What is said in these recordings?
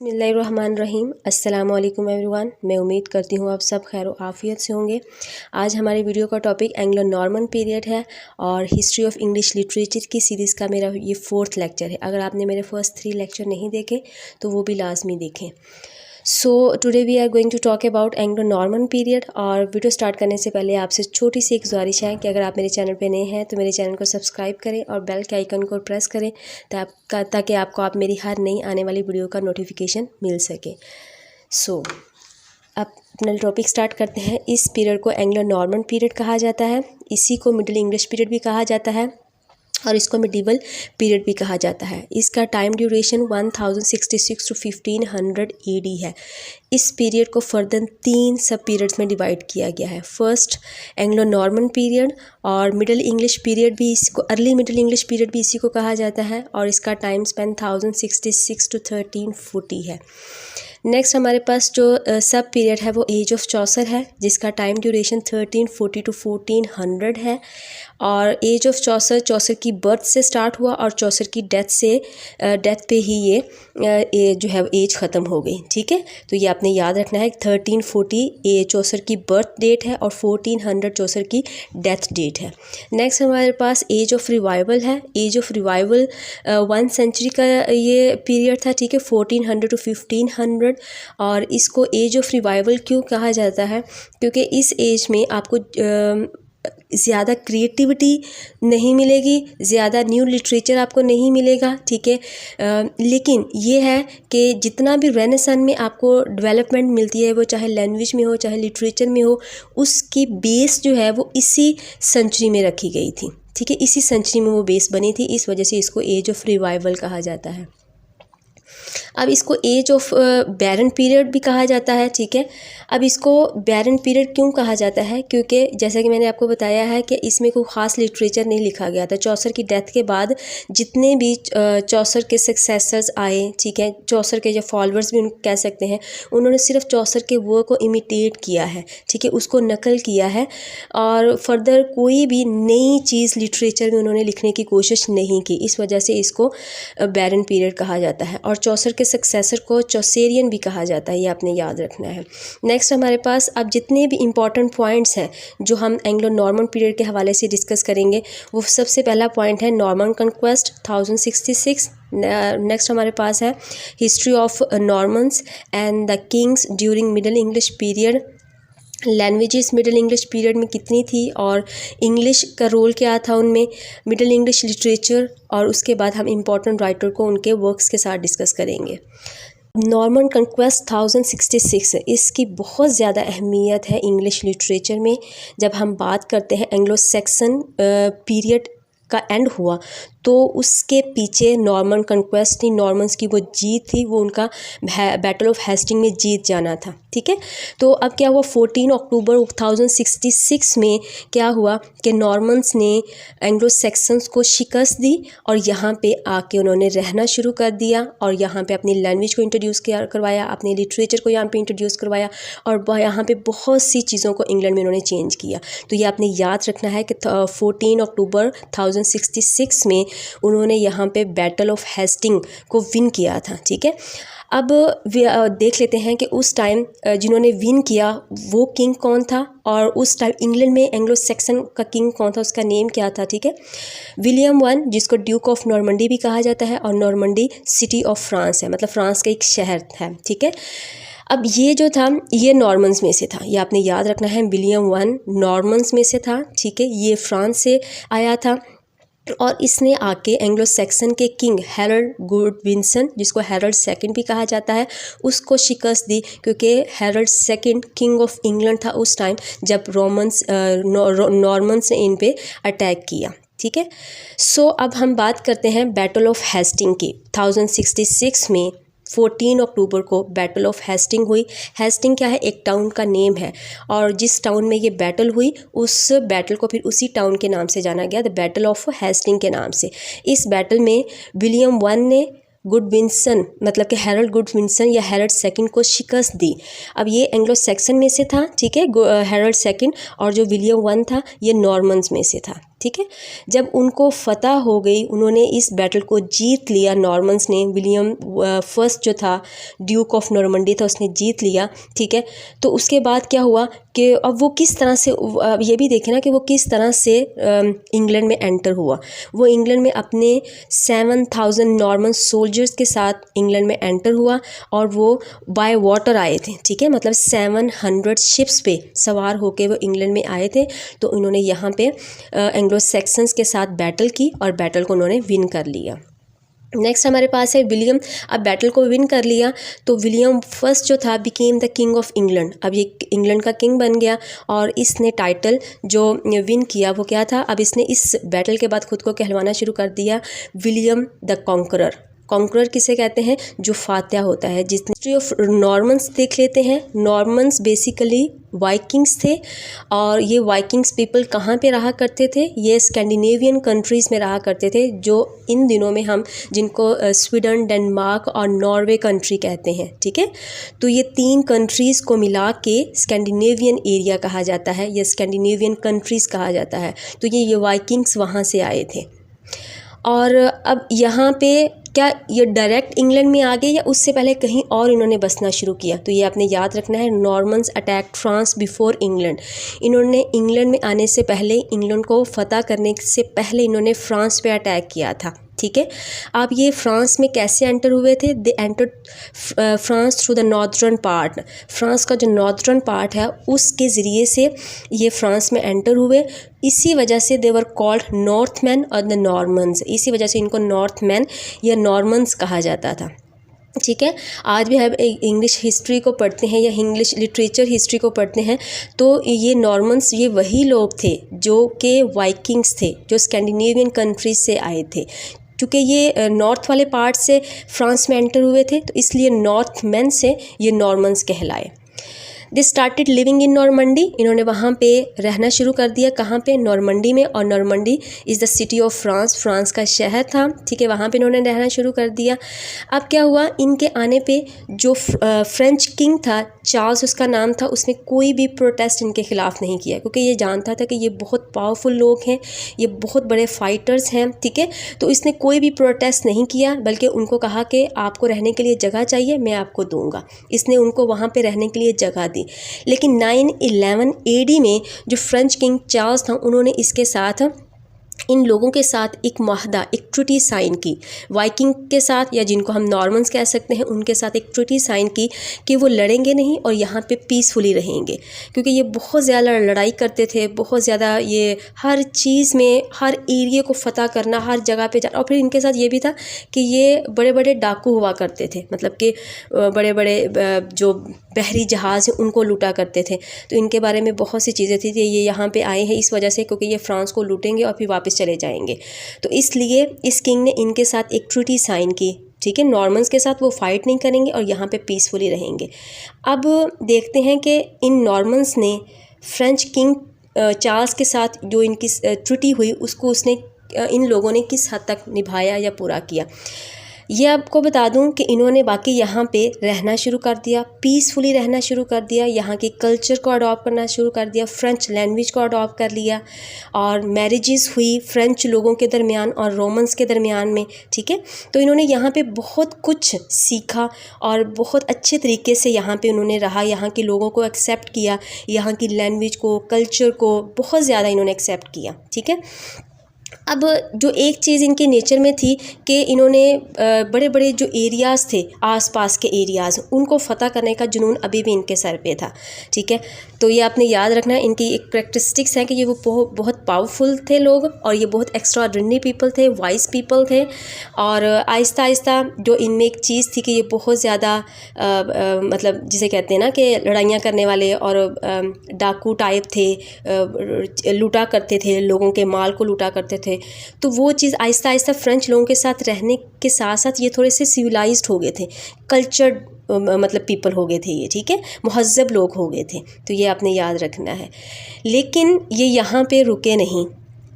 बिस्मिल्लाहिर्रहमानिर्रहीम। अस्सलाम वालेकुम एवरीवन। मैं उम्मीद करती हूँ आप सब खैर आफ़ियत से होंगे। आज हमारे वीडियो का टॉपिक एंग्लो नॉर्मन पीरियड है और हिस्ट्री ऑफ इंग्लिश लिटरेचर की सीरीज़ का मेरा ये 4th लेक्चर है। अगर आपने मेरे फर्स्ट 3 लेक्चर नहीं देखे तो वो भी लाजमी देखें। So today we are going to talk about Anglo Norman period. और वीडियो स्टार्ट करने से पहले आपसे छोटी सी एक गुजारिश है कि अगर आप मेरे चैनल पे नए हैं तो मेरे चैनल को सब्सक्राइब करें और बेल के आइकन को प्रेस करें ताकि आपको मेरी हर नई आने वाली वीडियो का नोटिफिकेशन मिल सके। सो अब अपना टॉपिक स्टार्ट करते हैं। इस पीरियड को एंग्लो नॉर्मन पीरियड कहा जाता है। इसी को मिडिल इंग्लिश पीरियड भी कहा जाता है और इसको मिडीवल पीरियड भी कहा जाता है। इसका टाइम ड्यूरेशन 1066 टू 1500 AD है। इस पीरियड को फर्दर 3 सब पीरियड्स में डिवाइड किया गया है। फर्स्ट एंग्लो नॉर्मन पीरियड और मिडिल इंग्लिश पीरियड भी इसको अर्ली मिडिल इंग्लिश पीरियड भी इसी को कहा जाता है और इसका टाइम स्पेन 1066 टू 1340 है। नेक्स्ट हमारे पास जो सब पीरियड है वो एज ऑफ चौसर है जिसका टाइम ड्यूरेशन 1340 टू 1400 है। और एज ऑफ चौसर की बर्थ से स्टार्ट हुआ और चौसर की डेथ पे ही ये जो है एज ख़त्म हो गई। ठीक है, तो ये आपने याद रखना है। 1340 चौसर की बर्थ डेट है और 1400 चौसर की डेथ डेट है। नेक्स्ट हमारे पास एज ऑफ रिवाइवल है। एज ऑफ रिवाइवल 1 सेंचुरी का ये पीरियड था। ठीक है, 1400 टू 1500। और इसको एज ऑफ रिवाइवल क्यों कहा जाता है? क्योंकि इस एज में आपको ज़्यादा क्रिएटिविटी नहीं मिलेगी, ज़्यादा न्यू लिटरेचर आपको नहीं मिलेगा। ठीक है, लेकिन ये है कि जितना भी रेनेसां में आपको डेवलपमेंट मिलती है वो चाहे लैंग्वेज में हो चाहे लिटरेचर में हो, उसकी बेस जो है वो इसी सेंचुरी में रखी गई थी। ठीक है, इसी सेंचुरी में वो बेस बनी थी, इस वजह से इसको एज ऑफ रिवाइवल कहा जाता है। अब इसको एज ऑफ बैरन पीरियड भी कहा जाता है। ठीक है, अब इसको बैरन पीरियड क्यों कहा जाता है? क्योंकि जैसा कि मैंने आपको बताया है कि इसमें कोई ख़ास लिटरेचर नहीं लिखा गया था। चौसर की डेथ के बाद जितने भी चौसर के सक्सेसर्स आए, ठीक है, चौसर के जो फॉलोअर्स भी कह सकते हैं, उन्होंने सिर्फ चौसर के वर्क को इमिटेट किया है। ठीक है, उसको नकल किया है और फर्दर कोई भी नई चीज़ लिटरेचर में उन्होंने लिखने की कोशिश नहीं की। इस वजह से इसको बैरन पीरियड कहा जाता है। और चौसर के सक्सेसर को चौसेरियन भी कहा जाता है, ये आपने याद रखना है। नेक्स्ट हमारे पास अब जितने भी इम्पॉर्टेंट पॉइंट्स हैं जो हम एंग्लो नॉर्मन पीरियड के हवाले से डिस्कस करेंगे, वो सबसे पहला पॉइंट है नॉर्मन कंक्वेस्ट 1066। नेक्स्ट हमारे पास है history of Normans and the Kings during middle English period. Languages middle English period में कितनी थी और इंग्लिश का रोल क्या था उनमें, मिडिल इंग्लिश लिटरेचर, और उसके बाद हम इम्पॉर्टेंट राइटर को उनके वर्क्स के साथ डिस्कस करेंगे। नॉर्मन कंक्वेस्ट 1066 इसकी बहुत ज़्यादा अहमियत है इंग्लिश लिटरेचर में। जब हम बात करते हैं एंग्लो सैक्सन पीरियड का एंड हुआ तो उसके पीछे नॉर्मन कंक्वेस्ट थी, नॉर्मन्स की वो जीत थी, वो उनका बैटल ऑफ हेस्टिंग में जीत जाना था। ठीक है, तो अब क्या हुआ, 14 अक्टूबर 1066 में क्या हुआ कि नॉर्मन्स ने एंग्लो सैक्सन्स को शिकस्त दी और यहाँ पे आके उन्होंने रहना शुरू कर दिया और यहाँ पे अपनी लैंग्वेज को इंट्रोड्यूस करवाया, अपने लिटरेचर को यहाँ पे इंट्रोड्यूस करवाया और यहाँ पे बहुत सी चीज़ों को इंग्लैंड में उन्होंने चेंज किया। तो ये आपने याद रखना है कि 14 अक्टूबर 1066 में उन्होंने यहाँ पे बैटल ऑफ हेस्टिंग को विन किया था। ठीक है, अब देख लेते हैं कि उस टाइम जिन्होंने विन किया वो किंग कौन था और उस टाइम इंग्लैंड में एंग्लो सैक्सन का किंग कौन था, उसका नेम क्या था। ठीक है, विलियम I, जिसको ड्यूक ऑफ नॉर्मंडी भी कहा जाता है, और नॉर्मंडी सिटी ऑफ फ्रांस है, मतलब फ्रांस का एक शहर है। ठीक है, अब ये जो था ये नॉर्मन्स में से था, ये आपने याद रखना है। विलियम I नॉर्मन्स में से था। ठीक है, ये फ्रांस से आया था और इसने आके एंग्लो सैक्सन के किंग हैरल्ड गुडविंसन, जिसको हैरल्ड सेकंड भी कहा जाता है, उसको शिकस्त दी। क्योंकि Harold second king of England था उस टाइम जब नॉर्मन्स ने इन पे अटैक किया। ठीक है, सो अब हम बात करते हैं बैटल ऑफ हेस्टिंग की। 1066 में 14 अक्टूबर को बैटल ऑफ हेस्टिंग हुई। हेस्टिंग क्या है, एक टाउन का नेम है और जिस टाउन में ये बैटल हुई उस बैटल को फिर उसी टाउन के नाम से जाना गया, द बैटल ऑफ हेस्टिंग के नाम से। इस बैटल में विलियम I ने गुडविंसन मतलब कि हैरल्ड गुडविंसन या हैरल्ड सेकंड को शिकस्त दी। अब ये एंग्लो सैक्सन में से था। ठीक है, हैरल्ड सेकंड, और जो विलियम I था ये नॉर्मन्स में से था। ठीक है। जब उनको फतह हो गई, उन्होंने इस बैटल को जीत लिया, नॉर्मन्स ने, विलियम फर्स्ट जो था ड्यूक ऑफ नॉर्मंडी था उसने जीत लिया, ठीक है। तो उसके बाद क्या हुआ कि अब वो किस तरह से, अब ये भी देखें ना कि वो किस तरह से इंग्लैंड में एंटर हुआ। वो इंग्लैंड में अपने 7000 नॉर्मन सोल्जर्स के साथ इंग्लैंड में एंटर हुआ और वो बाय वाटर आए थे, ठीक है। मतलब 700 शिप्स पे सवार होके वो इंग्लैंड में आए थे। तो उन्होंने यहाँ पे एंग्लो सैक्सन्स के साथ बैटल की और बैटल को उन्होंने विन कर लिया। नेक्स्ट हमारे पास है विलियम। अब बैटल को विन कर लिया तो विलियम फर्स्ट जो था became the king of England. अब ये इंग्लैंड का किंग बन गया और इसने टाइटल जो विन किया वो क्या था, अब इसने इस बैटल के बाद खुद को कहलवाना शुरू कर दिया विलियम द कॉन्करर। कॉन्करर किसे कहते हैं, जो फातह होता है। जितनी हिस्ट्री ऑफ नॉर्मन्स देख लेते हैं। नॉर्मन्स बेसिकली वाइकिंग्स थे और ये वाइकिंग्स पीपल कहाँ पे रहा करते थे, ये स्कैंडिनेवियन कंट्रीज़ में रहा करते थे, जो इन दिनों में हम जिनको स्वीडन, डेनमार्क और नॉर्वे कंट्री कहते हैं, ठीक है। तो ये 3 कंट्रीज़ को मिला के स्कैंडिनेवियन एरिया कहा जाता है या स्कैंडिनेवियन कंट्रीज़ कहा जाता है। तो ये वाइकिंग्स वहाँ से आए थे। और अब यहाँ पे क्या ये डायरेक्ट इंग्लैंड में आ गए या उससे पहले कहीं और इन्होंने बसना शुरू किया, तो ये आपने याद रखना है। Normans attack France before England. इन्होंने इंग्लैंड में आने से पहले, इंग्लैंड को फतह करने से पहले इन्होंने फ्रांस पे अटैक किया था, ठीक है। अब ये फ्रांस में कैसे एंटर हुए थे, they entered France through the northern part. France का जो नॉर्दर्न पार्ट है उसके ज़रिए से ये फ्रांस में एंटर हुए। इसी वजह से दे वर कॉल्ड नॉर्थमैन और द नॉर्मन्स। इसी वजह से इनको नॉर्थमैन या नॉर्मन्स कहा जाता था, ठीक है। आज भी हम इंग्लिश हिस्ट्री को पढ़ते हैं या इंग्लिश लिटरेचर हिस्ट्री को पढ़ते हैं तो ये नॉर्मन्स ये वही लोग थे जो कि वाइकिंग्स थे, जो स्कैंडिनेवियन कंट्रीज से आए थे। क्योंकि ये नॉर्थ वाले पार्ट से फ्रांस में एंटर हुए थे तो इसलिए नॉर्थमैन से ये नॉर्मन्स कहलाए। They started living in Normandy. इन्होंने वहाँ पे रहना शुरू कर दिया। कहाँ पे, नॉर्मंडी में। और Normandy is the city of France, France का शहर था, ठीक है। वहाँ पे इन्होंने रहना शुरू कर दिया। अब क्या हुआ, इनके आने पे जो फ्रेंच किंग था, चार्ल्स उसका नाम था, उसने कोई भी प्रोटेस्ट इनके ख़िलाफ़ नहीं किया क्योंकि ये जानता था कि ये बहुत पावरफुल लोग हैं, ये बहुत बड़े फाइटर्स हैं, ठीक है। तो इसने कोई भी प्रोटेस्ट नहीं किया बल्कि उनको कहा कि आपको रहने के लिए जगह चाहिए, मैं आपको दूंगा। इसने उनको वहाँ पे रहने के लिए जगह दी। लेकिन 911 AD में जो फ्रेंच किंग चार्ल्स था उन्होंने इसके साथ, इन लोगों के साथ एक मुआहदा, एक ट्रीटी साइन की। वाइकिंग के साथ या जिनको हम नॉर्मन्स कह सकते हैं उनके साथ एक ट्रीटी साइन की कि वो लड़ेंगे नहीं और यहाँ पे पीसफुली रहेंगे। क्योंकि ये बहुत ज़्यादा लड़ाई करते थे, बहुत ज़्यादा ये हर चीज़ में, हर एरिया को फतह करना, हर जगह पे जाना। और फिर इनके साथ ये भी था कि ये बड़े बड़े डाकू हुआ करते थे, मतलब कि बड़े बड़े जो बहरी जहाज़ उनको लूटा करते थे। तो इनके बारे में बहुत सी चीज़ें थी कि ये यहाँ पे आए हैं इस वजह से क्योंकि ये फ्रांस को लूटेंगे और फिर वापस चले जाएंगे। तो इसलिए इस किंग ने इनके साथ एक ट्रीटी साइन की, ठीक है। नॉर्मन्स के साथ वो फाइट नहीं करेंगे और यहाँ पे पीसफुली रहेंगे। अब देखते हैं कि इन नॉर्मन्स ने फ्रेंच किंग चार्ल्स के साथ जो इनकी ट्रीटी हुई उसको उसने इन लोगों ने किस हद तक निभाया या पूरा किया। ये आपको बता दूं कि इन्होंने बाकी यहाँ पे रहना शुरू कर दिया, पीसफुली रहना शुरू कर दिया, यहाँ के कल्चर को अडॉप्ट करना शुरू कर दिया, फ्रेंच लैंग्वेज को अडॉप्ट कर लिया और मैरिजेस हुई फ्रेंच लोगों के दरमियान और रोमन्स के दरमियान में, ठीक है। तो इन्होंने यहाँ पे बहुत कुछ सीखा और बहुत अच्छे तरीके से यहाँ पे उन्होंने रहा, यहाँ के लोगों को एक्सेप्ट किया, यहाँ की लैंग्वेज को, कल्चर को बहुत ज़्यादा इन्होंने एक्सेप्ट किया, ठीक है। अब जो एक चीज़ इनके नेचर में थी कि इन्होंने बड़े बड़े जो एरियाज़ थे, आसपास के एरियाज़, उनको फ़तह करने का जुनून अभी भी इनके सर पे था, ठीक है। तो ये आपने याद रखना है, इनकी एक करैक्टरिस्टिक्स है कि ये वो बहुत पावरफुल थे लोग और ये बहुत एक्स्ट्राऑर्डिनरी पीपल थे, वाइज पीपल थे। और आहिस्ता आहिस्ता जो इनमें एक चीज़ थी कि ये बहुत ज़्यादा मतलब जिसे कहते हैं ना कि लड़ाइयाँ करने वाले और डाकू टाइप थे, लूटा करते थे, लोगों के माल को लूटा करते थे। तो वो चीज़ आहिस्ता आहिस्ता फ्रेंच लोगों के साथ रहने के साथ साथ ये थोड़े से सिविलाइज्ड हो गए थे, कल्चर्ड मतलब पीपल हो गए थे ये, ठीक है, मुहज़्ज़ब लोग हो गए थे। तो ये आपने याद रखना है। लेकिन ये यहाँ पे रुके नहीं,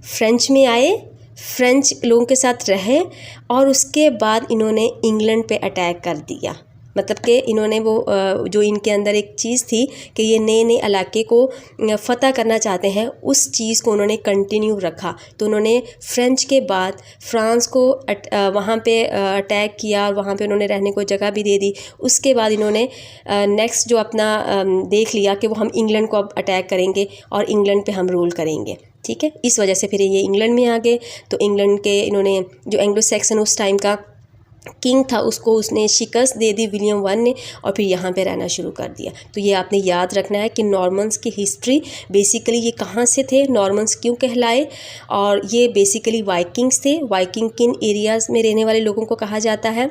फ्रेंच में आए, फ्रेंच लोगों के साथ रहे और उसके बाद इन्होंने इंग्लैंड पे अटैक कर दिया। मतलब कि इन्होंने वो जो इनके अंदर एक चीज़ थी कि ये नए नए इलाके को फ़तह करना चाहते हैं, उस चीज़ को उन्होंने कंटिन्यू रखा। तो उन्होंने फ्रेंच के बाद फ्रांस को वहाँ पे अटैक किया और वहाँ पे उन्होंने रहने को जगह भी दे दी। उसके बाद इन्होंने नेक्स्ट जो अपना देख लिया कि वो हम इंग्लैंड को अब अटैक करेंगे और इंग्लैंड पे हम रूल करेंगे, ठीक है। इस वजह से फिर ये इंग्लैंड में आ गए। तो इंग्लैंड के इन्होंने जो एंग्लो सैक्सन उस टाइम का किंग था उसको उसने शिकस्त दे दी विलियम वन ने, और फिर यहाँ पे रहना शुरू कर दिया। तो ये आपने याद रखना है कि नॉर्मन्स की हिस्ट्री बेसिकली ये कहाँ से थे, नॉर्मन्स क्यों कहलाए, और ये बेसिकली वाइकिंग्स थे। वाइकिंग किन एरियाज़ में रहने वाले लोगों को कहा जाता है,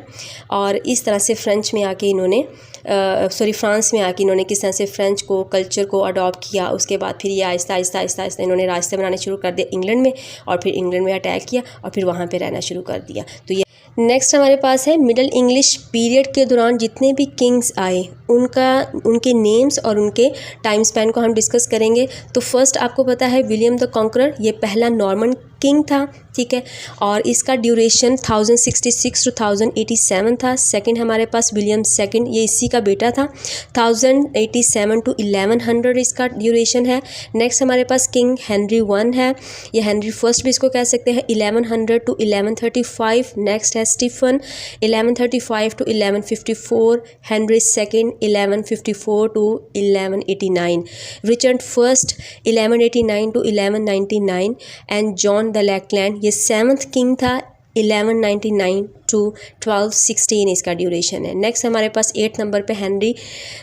और इस तरह से फ्रेंच में आके इन्होंने फ्रांस में आके इन्होंने किस तरह से फ्रेंच को कल्चर को अडॉप्ट किया। उसके बाद फिर ये आहिस्ता आहिस्ता आहिस्ता आहिस्ता इन्होंने रास्ते बनाने शुरू कर दिए इंग्लैंड में, और फिर इंग्लैंड में अटैक किया और फिर वहाँ पर रहना शुरू कर दिया। तो ये नेक्स्ट हमारे पास है मिडल इंग्लिश पीरियड के दौरान जितने भी किंग्स आए उनके नेम्स और उनके टाइम स्पैन को हम डिस्कस करेंगे। तो फर्स्ट आपको पता है विलियम द कॉन्करर, ये पहला नॉर्मन किंग था, ठीक है, और इसका ड्यूरेशन 1066 टू 1087 था। सेकंड हमारे पास विलियम सेकंड, ये इसी का बेटा था, 1087 टू 1100 इसका ड्यूरेशन है। नेक्स्ट हमारे पास किंग हेनरी वन है, ये हेनरी फर्स्ट भी इसको कह सकते हैं, 1100 टू 1135। नेक्स्ट है Stephen 1135 to 1154, Henry second 1154 to 1189, Richard first 1189 to 1199 and John the Lackland, ये 7th किंग था, 1199 टू 1216 इसका ड्यूरेशन है। नेक्स्ट हमारे पास 8 नंबर पे हेनरी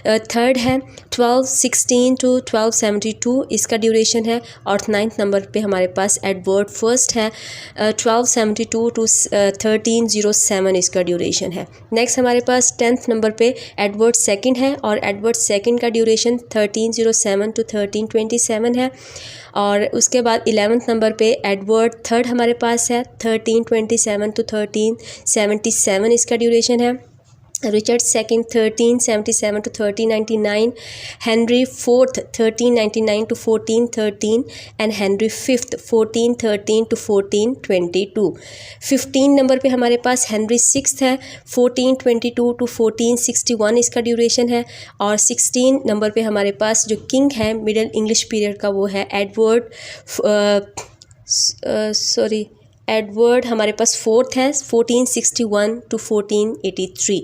थर्ड है, 1216 टू 1272 इसका ड्यूरेशन है। और 9th नंबर पे हमारे पास एडवर्ड फर्स्ट है, 1272 टू 1307 इसका ड्यूरेशन है। नेक्स्ट हमारे पास 10th नंबर पे एडवर्ड सेकंड है, और एडवर्ड सेकंड का ड्यूरेशन 1307 टू 1327 है। और उसके बाद 11th नंबर पे एडवर्ड थर्ड हमारे पास है, 1327 टू 1377 इसका ड्यूरेशन है। Richard second 1377 to 1399, Henry fourth 1399 to 1413 and Henry fifth 1413 to 1422। 15 number पे हमारे पास हेनरी सिक्स्थ है, 1422 टू 1461 इसका ड्यूरेशन है। और 16 नंबर पे हमारे पास जो किंग है मिडिल इंग्लिश पीरियड का वो है एडवर्ड हमारे पास फोर्थ है, 1461 टू 1483।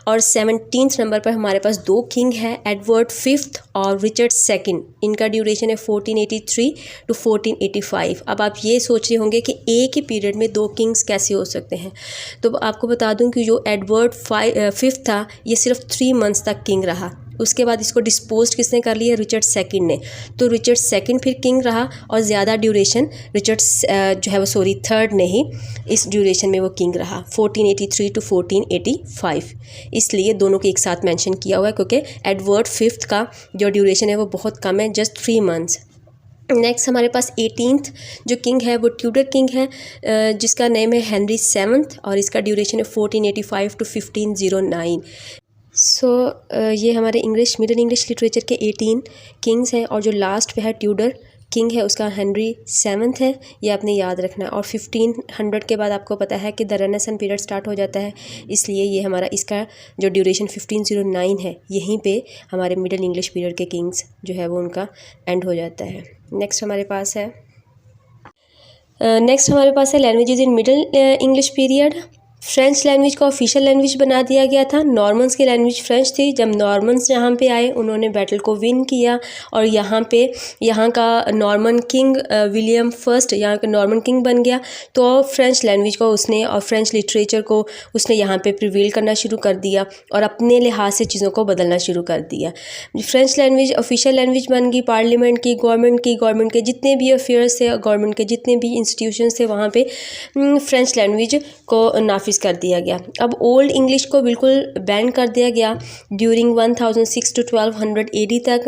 और 17th नंबर पर हमारे पास 2 किंग हैं, एडवर्ड फिफ्थ और रिचर्ड सेकंड, इनका ड्यूरेशन है 1483 टू 1485। अब आप ये सोच रहे होंगे कि एक ही पीरियड में 2 किंग्स कैसे हो सकते हैं। तो आपको बता दूं कि जो एडवर्ड फिफ्थ था ये सिर्फ 3 मंथ्स तक किंग रहा, उसके बाद इसको डिस्पोज किसने कर लिया, रिचर्ड सेकंड ने। तो रिचर्ड सेकंड फिर किंग रहा, और ज़्यादा ड्यूरेशन थर्ड ने ही इस ड्यूरेशन में वो किंग रहा, 1483 टू 1485। इसलिए दोनों के एक साथ मेंशन किया हुआ है क्योंकि एडवर्ड फिफ्थ का जो ड्यूरेशन है वो बहुत कम है, जस्ट 3 मंथ्स। नेक्स्ट हमारे पास 18th जो किंग है वो ट्यूडर किंग है, जिसका नेम है हेनरी सेवन्थ, और इसका ड्यूरेशन है 1485 टू 1509। ये हमारे मिडिल इंग्लिश लिटरेचर के 18 किंग्स हैं, और जो लास्ट पे है ट्यूडर किंग है उसका हेनरी सेवन्थ है, ये आपने याद रखना है। और 1500 के बाद आपको पता है कि द रेनेसां पीरियड स्टार्ट हो जाता है, इसलिए ये हमारा इसका जो ड्यूरेशन 1509 है, यहीं पे हमारे मिडिल इंग्लिश पीरियड के किंग्स जो है वो उनका एंड हो जाता है। नेक्स्ट हमारे पास है languages in middle English period. French language को ऑफिशियल लैंग्वेज बना दिया गया था। नॉर्मन्स की लैंग्वेज फ्रेंच थी। जब नॉर्मन्स यहाँ पे आए उन्होंने बैटल को विन किया, और यहाँ का नॉर्मन किंग विलियम फर्स्ट यहाँ का नॉर्मन किंग बन गया। तो फ्रेंच लैंग्वेज को उसने और फ्रेंच लिटरेचर को उसने यहाँ पे प्रिवेल करना शुरू कर दिया, और अपने लिहाज से चीज़ों को बदलना शुरू कर दिया। फ्रेंच लैंग्वेज ऑफिशियल लैंग्वेज बन गई। पार्लियामेंट की, गवर्नमेंट के जितने भी अफेयर्स थे, गवर्नमेंट के जितने भी इंस्टीट्यूशंस थे, वहाँ पे फ्रेंच लैंग्वेज को नाफिज कर दिया गया। अब ओल्ड इंग्लिश को बिल्कुल बैन कर दिया गया ड्यूरिंग 1006 टू 1200 AD तक।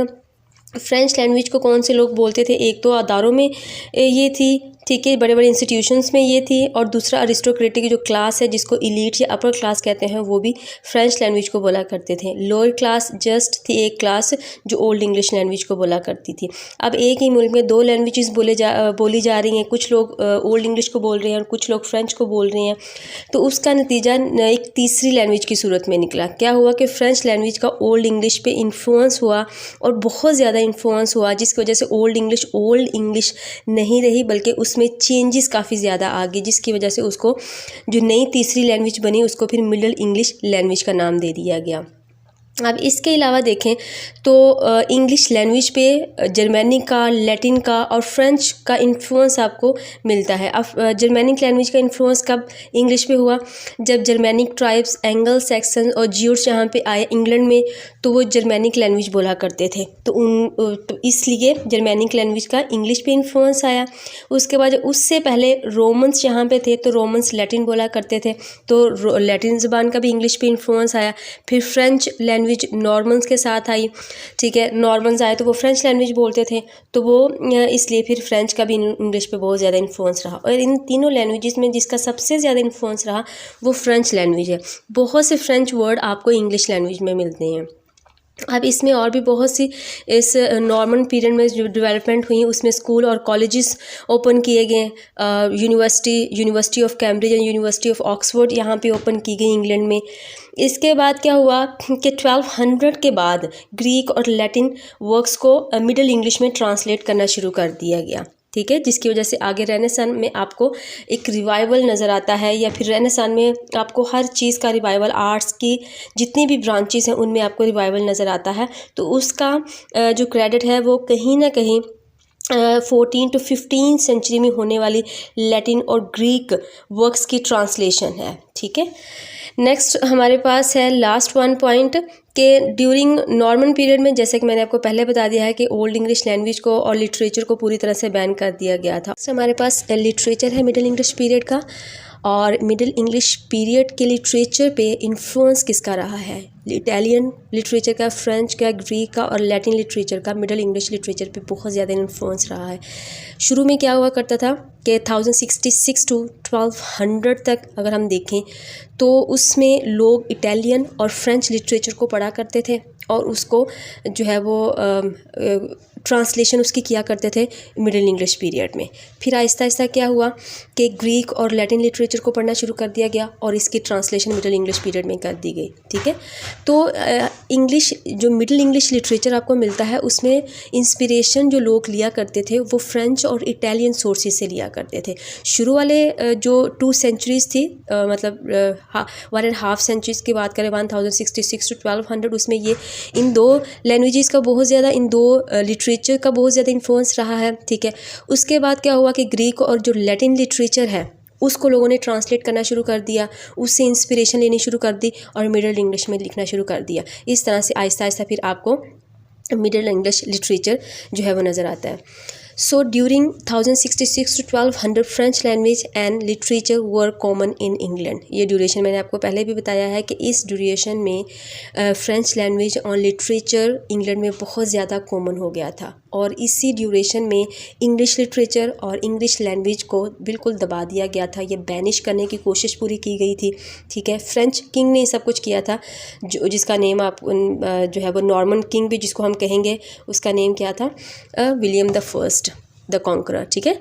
फ्रेंच लैंग्वेज को कौन से लोग बोलते थे, एक तो अदारों में ये थी ठीक है, बड़े बड़े इंस्टीट्यूशंस में ये थी। और दूसरा अरिस्टोक्रेटिक जो क्लास है जिसको इलीट या अपर क्लास कहते हैं वो भी फ्रेंच लैंग्वेज को बोला करते थे। लोअर क्लास जस्ट थी एक क्लास जो ओल्ड इंग्लिश लैंग्वेज को बोला करती थी। अब एक ही मुल्क में दो लैंग्वेजेस बोली जा रही हैं, कुछ लोग ओल्ड इंग्लिश को बोल रहे हैं और कुछ लोग फ्रेंच को बोल रहे हैं, तो उसका नतीजा एक तीसरी लैंग्वेज की सूरत में निकला। क्या हुआ कि फ्रेंच लैंग्वेज का ओल्ड इंग्लिश पे इन्फ्लुएंस हुआ और बहुत ज़्यादा इन्फ्लुएंस हुआ, जिसकी वजह से ओल्ड इंग्लिश नहीं रही बल्कि उसमें चेंजेस काफ़ी ज़्यादा आ गए, जिसकी वजह से उसको जो नई तीसरी लैंग्वेज बनी उसको फिर मिडल इंग्लिश लैंग्वेज का नाम दे दिया गया। अब इसके अलावा देखें तो इंग्लिश लैंग्वेज पे जर्मनिक का, लैटिन का और फ्रेंच का इन्फ्लुएंस आपको मिलता है। अब जर्मनिक लैंग्वेज का इन्फ्लुएंस कब इंग्लिश पे हुआ? जब जर्मनिक ट्राइब्स एंगल सैक्सन और ज्यूट्स यहाँ पे आए इंग्लैंड में, तो वो जर्मनिक लैंग्वेज बोला करते थे, तो इसलिए जर्मनिक लैंग्वेज का इंग्लिश पे इन्फ्लुएंस आया। उसके बाद उससे पहले रोमन्स यहाँ पे थे, तो रोमन्स लैटिन बोला करते थे, तो लैटिन ज़बान का भी इंग्लिश पे इन्फ्लुएंस आया। फिर फ्रेंच लैंग्वेज नॉर्मन्स के साथ आई, ठीक है, नॉर्मन्स आए तो वो फ्रेंच लैंग्वेज बोलते थे, तो वो इसलिए फिर फ्रेंच का भी इंग्लिश पे बहुत ज़्यादा इन्फ्लुएंस रहा। और इन तीनों लैंग्वेजेस में जिसका सबसे ज़्यादा इन्फ्लुएंस रहा वो फ्रेंच लैंग्वेज है। बहुत से फ्रेंच वर्ड आपको इंग्लिश लैंग्वेज में मिलते हैं। अब इसमें और भी बहुत सी इस नॉर्मन पीरियड में जो डेवलपमेंट हुई उसमें स्कूल और कॉलेजेस ओपन किए गए। University of Cambridge and university of Oxford यहाँ पे ओपन की गई इंग्लैंड में। इसके बाद क्या हुआ कि 1200 के बाद ग्रीक और लैटिन वर्क्स को मिडल इंग्लिश में ट्रांसलेट करना शुरू कर दिया गया, ठीक है, जिसकी वजह से आगे रेनेसां में आपको एक रिवाइवल नज़र आता है, या फिर रेनेसां में आपको हर चीज़ का रिवाइवल, आर्ट्स की जितनी भी ब्रांचेस हैं उनमें आपको रिवाइवल नज़र आता है। तो उसका जो क्रेडिट है वो कहीं ना कहीं 14 to 15 सेंचुरी में होने वाली लैटिन और ग्रीक वर्क्स की ट्रांसलेशन है, ठीक है। नेक्स्ट हमारे पास है लास्ट वन पॉइंट कि ड्यूरिंग नॉर्मन पीरियड में, जैसे कि मैंने आपको पहले बता दिया है कि ओल्ड इंग्लिश लैंग्वेज को और लिटरेचर को पूरी तरह से बैन कर दिया गया था। हमारे पास लिटरेचर है मिडिल इंग्लिश पीरियड का, और मिडिल इंग्लिश पीरियड के लिटरेचर पे इन्फ्लुएंस किसका रहा है? इटालियन लिटरेचर का, फ्रेंच का, ग्रीक का और लैटिन लिटरेचर का मिडिल इंग्लिश लिटरेचर पे बहुत ज़्यादा इन्फ्लुएंस रहा है। शुरू में क्या हुआ करता था कि 1066 टू 1200 तक अगर हम देखें तो उसमें लोग इटालियन और फ्रेंच लिटरेचर को पढ़ा करते थे और उसको जो है वो ट्रांसलेशन उसकी किया करते थे मिडिल इंग्लिश पीरियड में। फिर आहिस्ता आहिस्ता क्या हुआ कि ग्रीक और लैटिन लिटरेचर को पढ़ना शुरू कर दिया गया और इसकी ट्रांसलेशन मिडिल इंग्लिश पीरियड में कर दी गई, ठीक है। तो इंग्लिश जो मिडिल इंग्लिश लिटरेचर आपको मिलता है उसमें इंस्पिरेशन जो लोग लिया करते थे वो फ्रेंच और इटालियन सोर्सेज से लिया करते थे। शुरू वाले जो 2 सेंचुरीज़ थी, मतलब 1.5 सेंचुरीज़ की बात करें 1066 टू 1200, उसमें ये इन दो लैंग्वेजेस का बहुत ज़्यादा, इन दो लिटरेचर का बहुत ज़्यादा इन्फ्लुएंस रहा है, ठीक है। उसके बाद क्या हुआ कि ग्रीक और जो लैटिन लिटरेचर है उसको लोगों ने ट्रांसलेट करना शुरू कर दिया, उससे इंस्पिरेशन लेनी शुरू कर दी और मिडिल इंग्लिश में लिखना शुरू कर दिया। इस तरह से आहिस्ता आहिस्ता फिर आपको मिडिल इंग्लिश लिटरेचर जो है वो नज़र आता है। So during 1066 to 1200 French language and literature were common in England। ये ड्यूरेशन मैंने आपको पहले भी बताया है कि इस ड्यूरेशन में फ्रेंच लैंग्वेज और लिटरेचर इंग्लैंड में बहुत ज़्यादा कॉमन हो गया था और इसी ड्यूरेशन में इंग्लिश लिटरेचर और इंग्लिश लैंग्वेज को बिल्कुल दबा दिया गया था। ये बैनिश करने की कोशिश पूरी की गई थी, ठीक है। फ्रेंच किंग ने सब कुछ किया था, जो जिसका नेम आप जो है वो नॉर्मन किंग भी जिसको हम कहेंगे, उसका नेम क्या था? William the first the conqueror, ठीक है।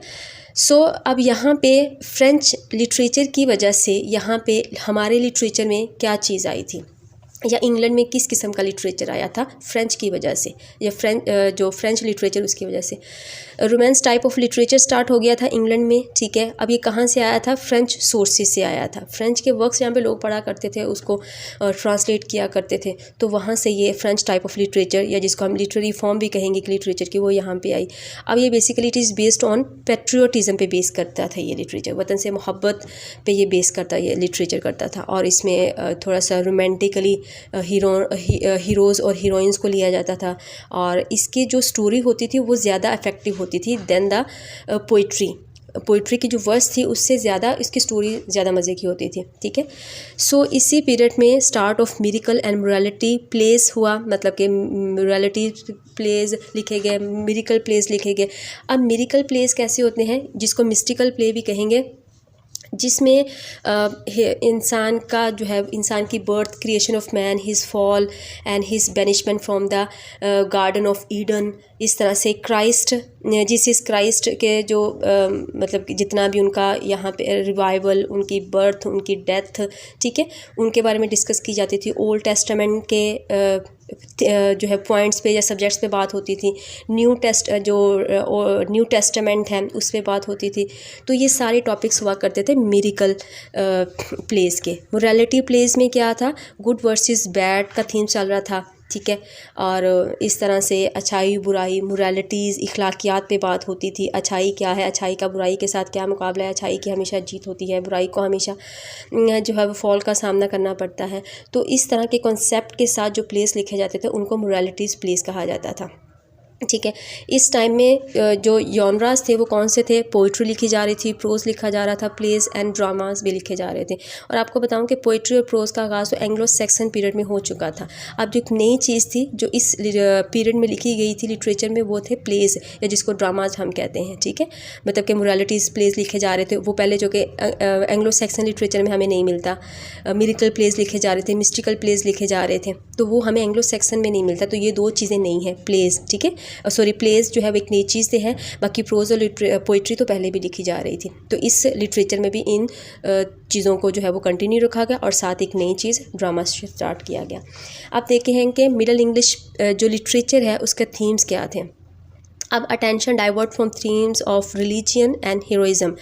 सो अब यहाँ पे फ्रेंच लिटरेचर की वजह से यहाँ पे हमारे लिटरेचर में क्या चीज़ आई थी, या इंग्लैंड में किस किस्म का लिटरेचर आया था? फ्रेंच की वजह से, या जो फ्रेंच लिटरेचर उसकी वजह से romance type of literature start हो गया था इंग्लैंड में, ठीक है। अब ये कहाँ से आया था? फ्रेंच सोर्सेज से आया था। फ्रेंच के वर्क्स यहाँ पे लोग पढ़ा करते थे, उसको ट्रांसलेट किया करते थे, तो वहाँ से ये फ्रेंच टाइप ऑफ लिटरेचर, या जिसको हम लिटरेरी फॉर्म भी कहेंगे कि लिटरेचर की, वो यहाँ पे आई। अब ये basically it is based on patriotism पे बेस करता था ये लिटरेचर, वतन से मोहब्बत पे ये बेस करता, ये लिटरेचर करता था। और इसमें थोड़ा सा रोमांटिकली हीरोज़ और हीरोइंस को लिया जाता था और इसकी जो स्टोरी होती थी वो ज़्यादा इफेक्टिव होती थी देन द पोइट्री, पोइट्री की जो वर्स थी उससे ज़्यादा इसकी स्टोरी ज़्यादा मज़े की होती थी, ठीक है। सो इसी पीरियड में start of miracle and morality place हुआ, मतलब कि मोरालिटी प्लेस लिखे गए, मिरेकल प्लेस लिखे गए। अब मिरेकल प्लेस कैसे होते हैं, जिसको मिस्टिकल प्ले भी कहेंगे, जिसमें इंसान का जो है, इंसान की birth, creation of man, his fall and his banishment from the garden of Eden, इस तरह से क्राइस्ट, जीसस क्राइस्ट के जो मतलब जितना भी उनका यहाँ पे रिवाइवल, उनकी बर्थ, उनकी डेथ, ठीक है, उनके बारे में डिस्कस की जाती थी। ओल्ड टेस्टामेंट के जो है पॉइंट्स पे या सब्जेक्ट्स पे बात होती थी। न्यू टेस्टामेंट है उस पे बात होती थी। तो ये सारे टॉपिक्स हुआ करते थे मिरेकल प्लेस के। मोरालिटी प्लेस में क्या था, गुड वर्सेस बैड का थीम चल रहा था, ठीक है। और इस तरह से अच्छाई बुराई, मोरालिटीज़, इखलाकियात पे बात होती थी। अच्छाई क्या है, अच्छाई का बुराई के साथ क्या मुकाबला है, अच्छाई की हमेशा जीत होती है, बुराई को हमेशा जो है वो फॉल का सामना करना पड़ता है। तो इस तरह के कॉन्सेप्ट के साथ जो प्लेस लिखे जाते थे उनको मोरालिटीज़ प्लेस कहा जाता था, ठीक है। इस टाइम में जो जॉनरास थे वो कौन से थे, पोइट्री लिखी जा रही थी, प्रोज लिखा जा रहा था, प्लेस एंड ड्रामास भी लिखे जा रहे थे। और आपको बताऊं कि पोइट्री और प्रोज का आगाज़ तो एंग्लो सैक्सन पीरियड में हो चुका था। अब जो एक नई चीज़ थी जो इस पीरियड में लिखी गई थी लिटरेचर में, वो थे प्लेस, या जिसको ड्रामाज हम कहते हैं, ठीक है। मतलब कि मोरालिटीज़ प्लेस लिखे जा रहे थे, वो पहले जो कि एंग्लो सैक्सन लिटरेचर में हमें नहीं मिलता। मिरेकल प्लेस लिखे जा रहे थे, मिस्टिकल प्लेस लिखे जा रहे थे, तो वो हमें एंग्लो सैक्सन में नहीं मिलता। तो ये दो चीज़ें नहीं हैं, प्लेस, ठीक है, सॉरी प्लेस जो है वो एक नई चीज़ से है। बाकी प्रोज और पोइट्री तो पहले भी लिखी जा रही थी। तो इस लिटरेचर में भी इन चीज़ों को जो है वो कंटिन्यू रखा गया और साथ एक नई चीज़ ड्रामा स्टार्ट किया गया। आप देखे हैं कि मिडल इंग्लिश जो लिटरेचर है उसके थीम्स क्या थे। अब attention divert from themes of religion and heroism.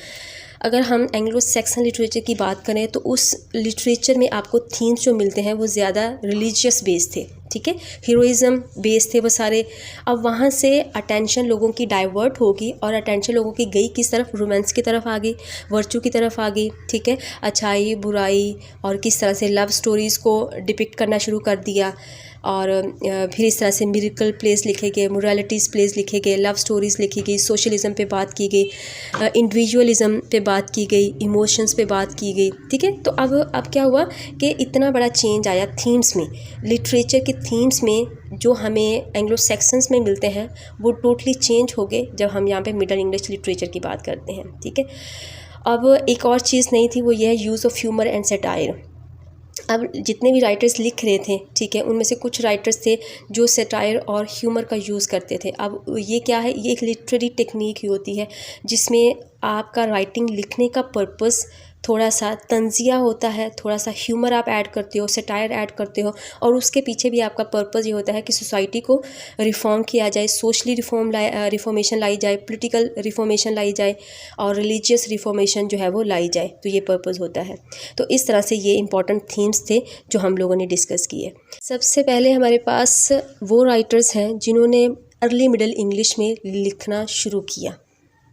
अगर हम एंग्लो सैक्सन लिटरेचर की बात करें तो उस लिटरेचर में आपको थीम्स जो मिलते हैं वो ज़्यादा रिलीजियस बेस थे, ठीक है, हीरोइज़म बेस थे वो सारे। अब वहाँ से अटेंशन लोगों की डाइवर्ट होगी और अटेंशन लोगों की गई किस तरफ, रोमांस की तरफ आ गई, वर्चू की तरफ आ गई, ठीक है, अच्छाई बुराई, और किस तरह से लव स्टोरीज़ को डिपिक्ट करना शुरू कर दिया। और फिर इस तरह से मिरेकल प्लेस लिखे गए, मोरालिटीज़ प्लेस लिखे गए, लव स्टोरीज़ लिखी गई, सोशलिज़म पे बात की गई, इंडिविजुअलिज़म पे बात की गई, इमोशंस पे बात की गई, ठीक है। तो अब क्या हुआ कि इतना बड़ा चेंज आया थीम्स में, लिटरेचर के थीम्स में जो हमें एंग्लो सैक्सन्स में मिलते हैं वो टोटली चेंज हो गए जब हम यहाँ पे मिडल इंग्लिश लिटरेचर की बात करते हैं, ठीक है। अब एक और चीज़ नहीं थी, वो ये है use of humour and satire. अब जितने भी राइटर्स लिख रहे थे, ठीक है, उनमें से कुछ राइटर्स थे जो सटायर और ह्यूमर का यूज़ करते थे। अब ये क्या है, ये एक लिटरेरी टेक्निक ही होती है जिसमें आपका राइटिंग लिखने का पर्पस थोड़ा सा तंजिया होता है, थोड़ा सा ह्यूमर आप ऐड करते हो, सटायर ऐड करते हो, और उसके पीछे भी आपका पर्पस ये होता है कि सोसाइटी को रिफॉर्म किया जाए, सोशली रिफॉर्मेशन लाई जाए, पॉलिटिकल रिफॉर्मेशन लाई जाए, और रिलीजियस रिफॉर्मेशन जो है वो लाई जाए। तो ये पर्पस होता है। तो इस तरह से ये इंपॉर्टेंट थीम्स थे जो हम लोगों ने डिस्कस किए। सबसे पहले हमारे पास वो राइटर्स हैं जिन्होंने अर्ली मिडल इंग्लिश में लिखना शुरू किया,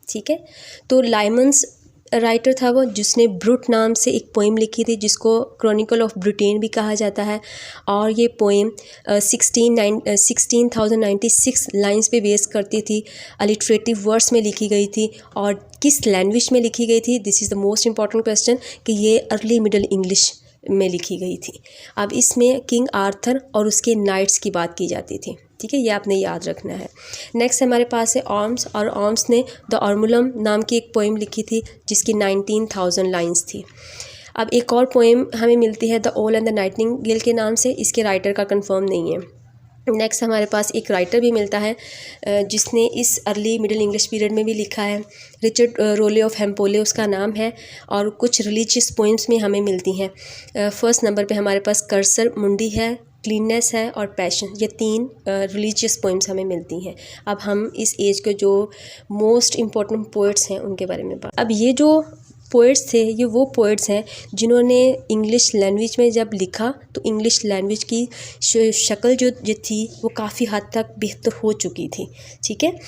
ठीक है। तो लाइमन्स राइटर था वो, जिसने ब्रूट नाम से एक पोइम लिखी थी जिसको क्रॉनिकल ऑफ ब्रिटेन भी कहा जाता है। और ये पोइम 1696 लाइंस पे बेस करती थी, अलिटरेटिव वर्ड्स में लिखी गई थी। और किस लैंग्वेज में लिखी गई थी, this is the most important question, कि ये अर्ली मिडल इंग्लिश में लिखी गई थी। अब इसमें किंग आर्थर और उसके नाइट्स की बात की जाती थी, ठीक है, ये आपने याद रखना है। नेक्स्ट हमारे पास है ऑर्म्स, और ऑर्म्स ने द ऑर्मुलम नाम की एक पोइम लिखी थी जिसकी 19,000 लाइंस थी। अब एक और पोइम हमें मिलती है द ओल एंड द नाइटिंगेल के नाम से, इसके राइटर का कंफर्म नहीं है। नेक्स्ट हमारे पास एक राइटर भी मिलता है जिसने इस अर्ली मिडिल इंग्लिश पीरियड में भी लिखा है, रिचर्ड रोले ऑफ हेम्पोले उसका नाम है, और कुछ रिलीजियस पोइम्स में हमें मिलती हैं। फर्स्ट नंबर पे हमारे पास कर्सर मुंडी है, क्लीननेस है, और पैशन, ये 3 रिलीजियस पोइम्स हमें मिलती हैं। अब हम इस एज के जो मोस्ट इम्पोर्टेंट पोइट्स हैं उनके बारे में बात। अब ये जो पोइट्स थे, ये वो पोइट्स हैं जिन्होंने इंग्लिश लैंग्वेज में जब लिखा तो इंग्लिश लैंग्वेज की शक्ल जो थी वो काफ़ी हद तक बेहतर हो चुकी थी, ठीक है।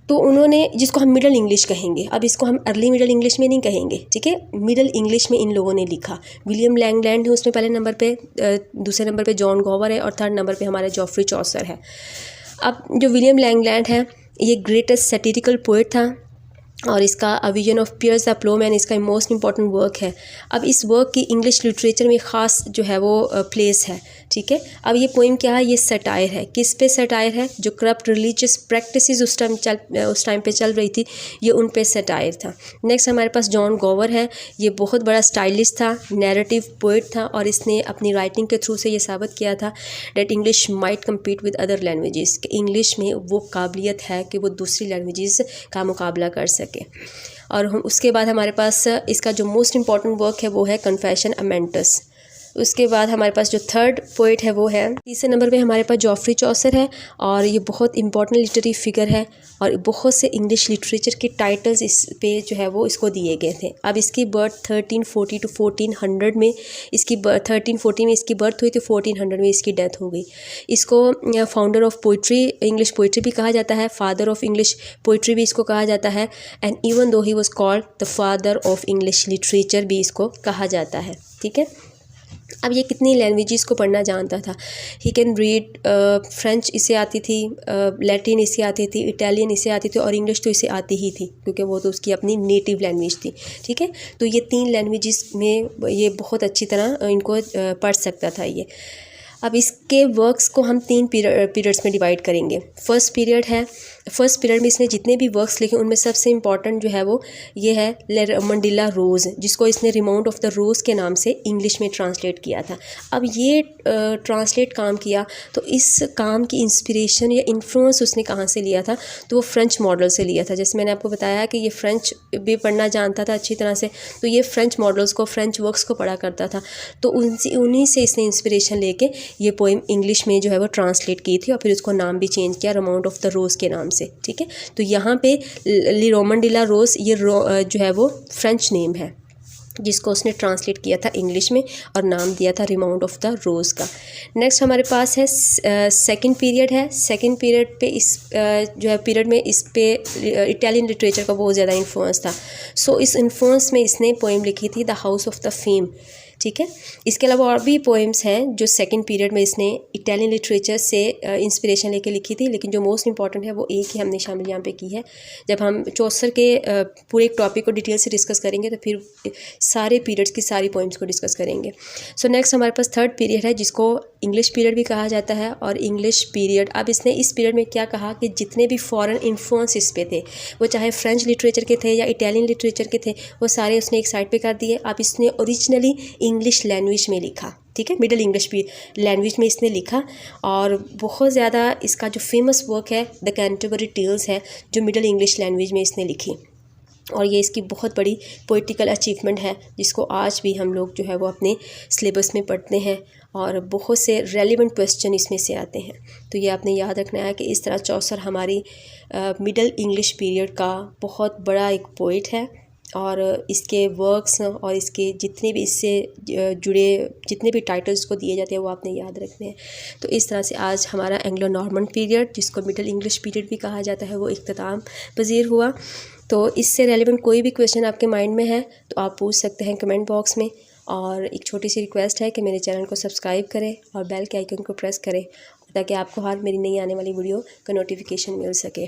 तो उन्होंने, जिसको हम मिडल इंग्लिश कहेंगे, अब इसको हम अर्ली मिडल इंग्लिश में नहीं कहेंगे, ठीक है, मिडल इंग्लिश में इन लोगों ने लिखा। विलियम लैंगलैंड है उसमें पहले नंबर पे, दूसरे नंबर पे जॉन गोवर है, और थर्ड नंबर पे हमारा जॉफ्री चौसर है। अब जो विलियम लैंगलैंड है ये ग्रेटेस्ट सैटिरिकल पोइट था, और इसका a vision of Piers the Plowman इसका मोस्ट इंपॉर्टेंट वर्क है। अब इस वर्क की इंग्लिश लिटरेचर में ख़ास जो है वो प्लेस है, ठीक है। अब ये पोइम क्या है, ये सटायर है। किस पे सटायर है? जो करप्ट रिलीजियस प्रैक्टिसेस उस टाइम पे चल रही थी, ये उन पे सटायर था। नेक्स्ट हमारे पास जॉन गोवर है। ये बहुत बड़ा स्टाइलिस्ट था, नैरेटिव पोइट था, और इसने अपनी राइटिंग के थ्रू से ये साबित किया था that English might compete with other languages, कि इंग्लिश में वो काबिलियत है कि वो दूसरी लैंग्वेजेस का मुकाबला कर सके। और हम उसके बाद हमारे पास इसका जो मोस्ट इंपॉर्टेंट वर्क है वो है कन्फेशन अमेंटस। उसके बाद हमारे पास जो थर्ड पोइट है वो है, तीसरे नंबर पे हमारे पास जॉफ्री चौसर है, और ये बहुत इंपॉर्टेंट लिटरेरी फिगर है, और बहुत से इंग्लिश लिटरेचर के टाइटल्स इस पे जो है वो इसको दिए गए थे। अब इसकी बर्थ 1340 टू 1400 में इसकी 1340 में इसकी बर्थ हुई थी, 1400 में इसकी डेथ हो गई। इसको founder of poetry, English poetry भी कहा जाता है, फादर ऑफ इंग्लिश पोइट्री भी इसको कहा जाता है, and even though he was called the father of English literature भी इसको कहा जाता है, ठीक है। अब ये कितनी लैंग्वेजेस को पढ़ना जानता था? ही कैन रीड फ्रेंच इसे आती थी, लैटिन इसे आती थी, इटालियन इसे आती थी, और इंग्लिश तो इसे आती ही थी क्योंकि वो तो उसकी अपनी नेटिव लैंग्वेज थी, ठीक है। तो ये 3 लैंग्वेजेस में ये बहुत अच्छी तरह इनको पढ़ सकता था ये। अब इसके वर्क्स को हम 3 पीरियड्स में डिवाइड करेंगे। फर्स्ट पीरियड में इसने जितने भी वर्क्स लिखे उनमें सबसे इम्पॉर्टेंट जो है वो ये है ले मंडिला रोज़, जिसको इसने रिमाउंट ऑफ द रोज़ के नाम से इंग्लिश में ट्रांसलेट किया था। अब ये ट्रांसलेट काम किया तो इस काम की इंस्पिरेशन या इन्फ्लुएंस उसने कहाँ से लिया था? तो वो फ्रेंच मॉडल से लिया था। जैसे मैंने आपको बताया कि ये फ्रेंच भी पढ़ना जानता था अच्छी तरह से, तो ये फ्रेंच मॉडल्स को, फ्रेंच वर्क्स को पढ़ा करता था। तो उन्हीं से इसने इंस्पिरेशन लेके ये पोइम इंग्लिश में जो है वो ट्रांसलेट की थी, और फिर उसको नाम भी चेंज किया रिमाउंट ऑफ द रोज़ के नाम से, ठीक है। तो यहाँ पे ली रोमन डिला रोज़ ये जो है वो फ्रेंच नेम है जिसको उसने ट्रांसलेट किया था इंग्लिश में और नाम दिया था रिमाउंट ऑफ द रोज़ का। नेक्स्ट हमारे पास है सेकंड पीरियड है। सेकंड पीरियड पे इस जो है पीरियड में इस पे इटालियन लिटरेचर का बहुत ज़्यादा इन्फ्लुएंस था। सो इस इन्फ्लुएंस में इसने पोइम लिखी थी the house of the fame, ठीक है। इसके अलावा और भी पोइम्स हैं जो सेकंड पीरियड में इसने इटालियन लिटरेचर से इंस्पिरेशन लेके लिखी थी, लेकिन जो मोस्ट इंपॉर्टेंट है वो एक ही हमने शामिल यहाँ पे की है। जब हम चौसर के पूरे एक टॉपिक को डिटेल से डिस्कस करेंगे तो फिर सारे पीरियड्स की सारी पोइम्स को डिस्कस करेंगे। सो नेक्स्ट हमारे पास थर्ड पीरियड है जिसको इंग्लिश पीरियड भी कहा जाता है, और इंग्लिश पीरियड, अब इसने इस पीरियड में क्या कहा कि जितने भी फॉरेन इन्फ्लुएंस इस पे थे, वो चाहे फ्रेंच लिटरेचर के थे या इटालियन लिटरेचर के थे, वो सारे उसने एक साइड पे कर दिए। अब इसने ओरिजिनली इंग्लिश लैंग्वेज में लिखा, ठीक है, मिडल इंग्लिश भी लैंग्वेज में इसने लिखा, और बहुत ज़्यादा इसका जो फेमस वर्क है द कैंटरबरी टेल्स है जो मिडल इंग्लिश लैंग्वेज में इसने लिखी, और ये इसकी बहुत बड़ी पोइटिकल अचीवमेंट है जिसको आज भी हम लोग जो है वो अपने सिलेबस में पढ़ते हैं, और बहुत से रेलिवेंट क्वेश्चन इसमें से आते हैं। तो ये आपने याद रखना है कि इस तरह चौसर हमारी मिडल इंग्लिश पीरियड का बहुत बड़ा एक पोइट है, और इसके वर्क्स और इसके जितने भी इससे जुड़े जितने भी टाइटल्स को दिए जाते हैं वो आपने याद रखने हैं। तो इस तरह से आज हमारा एंग्लो नॉर्मन पीरियड, जिसको मिडल इंग्लिश पीरियड भी कहा जाता है, वो इख्तिताम पजीर हुआ। तो इससे रेलेवेंट कोई भी क्वेश्चन आपके माइंड में है तो आप पूछ सकते हैं कमेंट बॉक्स में, और एक छोटी सी रिक्वेस्ट है कि मेरे चैनल को सब्सक्राइब करें और बेल के आइकन को प्रेस करें ताकि आपको हर मेरी नई आने वाली वीडियो का नोटिफिकेशन मिल सके।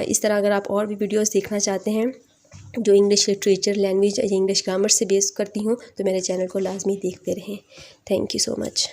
इस तरह अगर आप और भी वीडियोस देखना चाहते हैं जो इंग्लिश लिटरेचर, लैंग्वेज या इंग्लिश ग्रामर से बेस करती हूँ तो मेरे चैनल को लाजमी देखते रहें। Thank you so much.